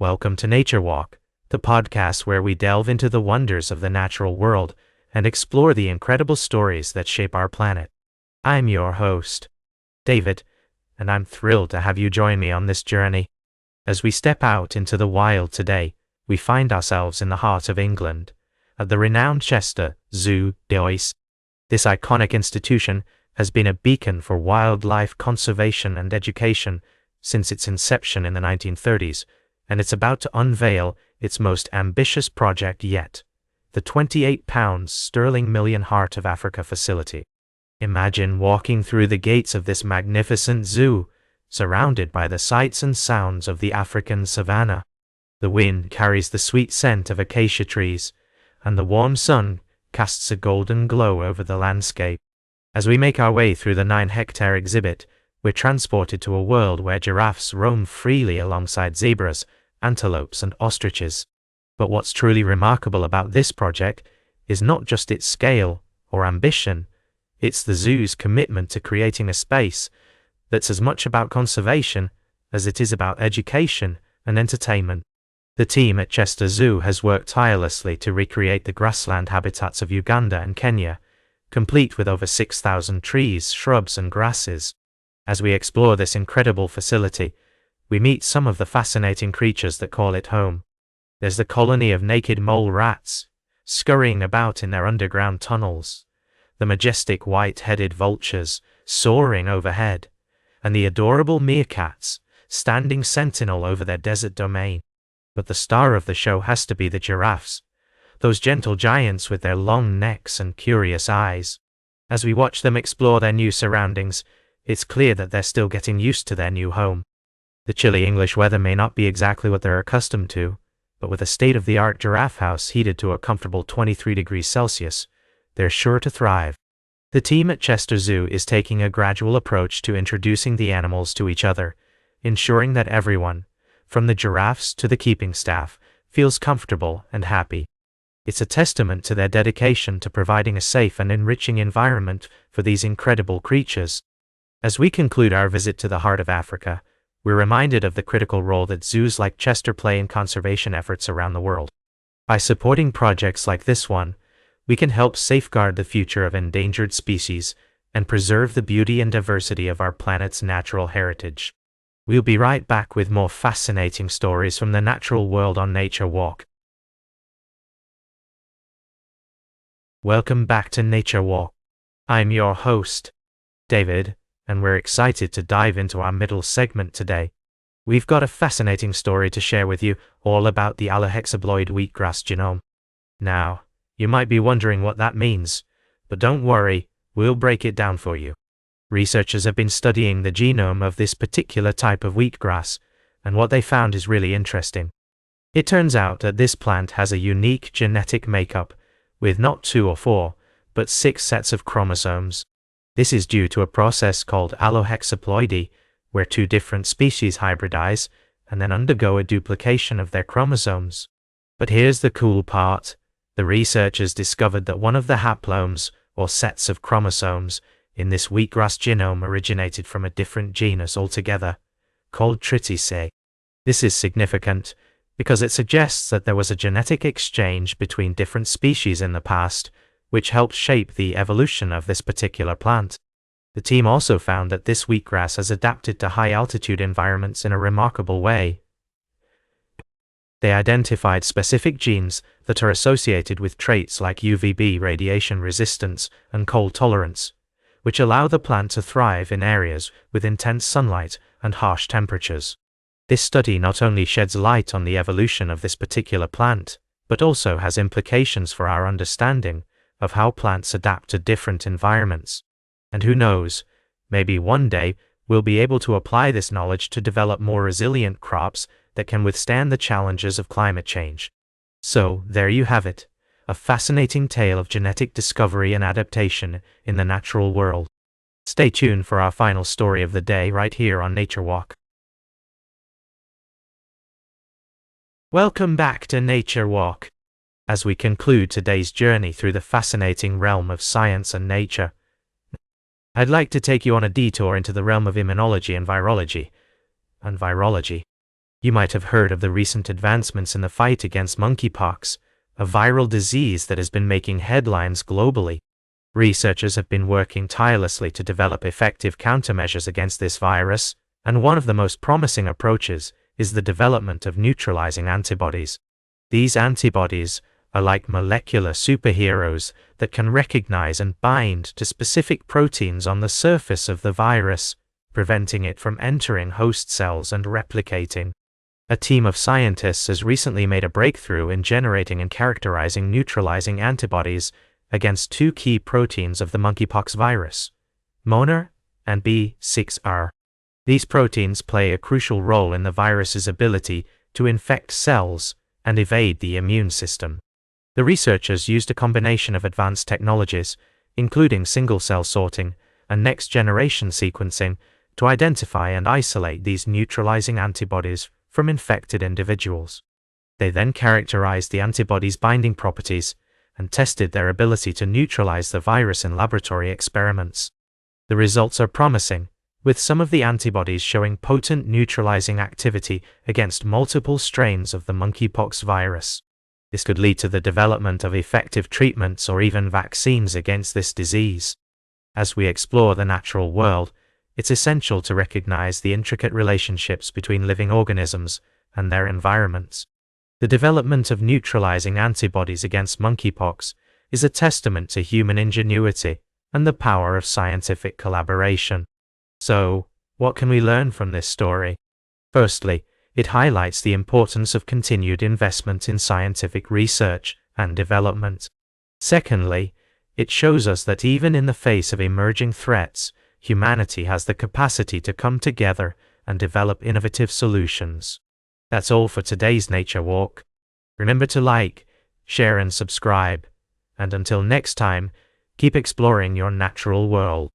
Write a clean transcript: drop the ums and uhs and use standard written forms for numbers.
Welcome to Nature Walk, the podcast where we delve into the wonders of the natural world and explore the incredible stories that shape our planet. I'm your host, David, and I'm thrilled to have you join me on this journey. As we step out into the wild today, we find ourselves in the heart of England, at the renowned Chester Zoo d'Oise. This iconic institution has been a beacon for wildlife conservation and education since its inception in the 1930s, and it's about to unveil its most ambitious project yet, the 28-pound sterling million Heart of Africa facility. Imagine walking through the gates of this magnificent zoo, surrounded by the sights and sounds of the African savanna. The wind carries the sweet scent of acacia trees, and the warm sun casts a golden glow over the landscape. As we make our way through the 9-hectare exhibit, we're transported to a world where giraffes roam freely alongside zebras, antelopes, and ostriches. But what's truly remarkable about this project is not just its scale or ambition, it's the zoo's commitment to creating a space that's as much about conservation as it is about education and entertainment. The team at Chester Zoo has worked tirelessly to recreate the grassland habitats of Uganda and Kenya, complete with over 6,000 trees, shrubs, and grasses. As we explore this incredible facility, we meet some of the fascinating creatures that call it home. There's the colony of naked mole rats, scurrying about in their underground tunnels, the majestic white-headed vultures soaring overhead, and the adorable meerkats standing sentinel over their desert domain. But the star of the show has to be the giraffes, those gentle giants with their long necks and curious eyes. As we watch them explore their new surroundings, it's clear that they're still getting used to their new home. The chilly English weather may not be exactly what they're accustomed to, but with a state-of-the-art giraffe house heated to a comfortable 23 degrees Celsius, they're sure to thrive. The team at Chester Zoo is taking a gradual approach to introducing the animals to each other, ensuring that everyone, from the giraffes to the keeping staff, feels comfortable and happy. It's a testament to their dedication to providing a safe and enriching environment for these incredible creatures. As we conclude our visit to the heart of Africa, we're reminded of the critical role that zoos like Chester play in conservation efforts around the world. By supporting projects like this one, we can help safeguard the future of endangered species and preserve the beauty and diversity of our planet's natural heritage. We'll be right back with more fascinating stories from the natural world on Nature Walk. Welcome back to Nature Walk. I'm your host, David, and we're excited to dive into our middle segment today. We've got a fascinating story to share with you, all about the Allohexaploid wheatgrass genome. Now, you might be wondering what that means, but don't worry, we'll break it down for you. Researchers have been studying the genome of this particular type of wheatgrass, and what they found is really interesting. It turns out that this plant has a unique genetic makeup, with not 2 or 4, but 6 sets of chromosomes. This is due to a process called Allohexaploidy, where 2 different species hybridize and then undergo a duplication of their chromosomes. But here's the cool part. The researchers discovered that one of the haplomes, or sets of chromosomes, in this wheatgrass genome originated from a different genus altogether, called Triticeae. This is significant because it suggests that there was a genetic exchange between different species in the past, which helped shape the evolution of this particular plant. The team also found that this wheatgrass has adapted to high-altitude environments in a remarkable way. They identified specific genes that are associated with traits like UVB radiation resistance and cold tolerance, which allow the plant to thrive in areas with intense sunlight and harsh temperatures. This study not only sheds light on the evolution of this particular plant, but also has implications for our understanding of how plants adapt to different environments. And who knows, maybe one day we'll be able to apply this knowledge to develop more resilient crops that can withstand the challenges of climate change. So, there you have it, a fascinating tale of genetic discovery and adaptation in the natural world. Stay tuned for our final story of the day right here on Nature Walk. Welcome back to Nature Walk. As we conclude today's journey through the fascinating realm of science and nature, I'd like to take you on a detour into the realm of immunology and virology. You might have heard of the recent advancements in the fight against monkeypox, a viral disease that has been making headlines globally. Researchers have been working tirelessly to develop effective countermeasures against this virus, and one of the most promising approaches is the development of neutralizing antibodies. These antibodies are like molecular superheroes that can recognize and bind to specific proteins on the surface of the virus, preventing it from entering host cells and replicating. A team of scientists has recently made a breakthrough in generating and characterizing neutralizing antibodies against two key proteins of the monkeypox virus, MONR and B6R. These proteins play a crucial role in the virus's ability to infect cells and evade the immune system. The researchers used a combination of advanced technologies, including single-cell sorting and next-generation sequencing, to identify and isolate these neutralizing antibodies from infected individuals. They then characterized the antibodies' binding properties and tested their ability to neutralize the virus in laboratory experiments. The results are promising, with some of the antibodies showing potent neutralizing activity against multiple strains of the monkeypox virus. This could lead to the development of effective treatments or even vaccines against this disease. As we explore the natural world, it's essential to recognize the intricate relationships between living organisms and their environments. The development of neutralizing antibodies against monkeypox is a testament to human ingenuity and the power of scientific collaboration. So, what can we learn from this story? Firstly, it highlights the importance of continued investment in scientific research and development. Secondly, it shows us that even in the face of emerging threats, humanity has the capacity to come together and develop innovative solutions. That's all for today's Nature Walk. Remember to like, share and subscribe. And until next time, keep exploring your natural world.